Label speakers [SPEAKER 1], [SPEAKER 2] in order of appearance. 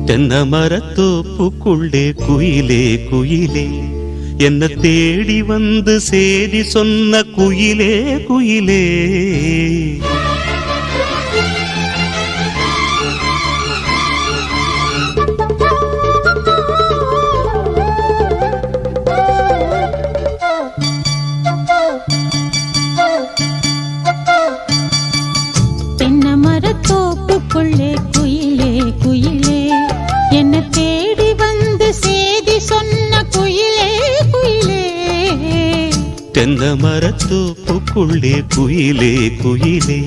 [SPEAKER 1] தென்னை மரத்தோப்புக்குள்ளே குயிலே குயிலே, என்ன தேடி வந்து சேதி சொன்ன குயிலே குயிலே.
[SPEAKER 2] தென்னை மரத்தோப்புக்குள்ளே குயிலே குயிலே, என்ன தேடி வந்து சேதி சொன்ன குயிலே குயிலே.
[SPEAKER 1] தென்னை மரத்தோப்புக்குள்ளே குயிலே குயிலே,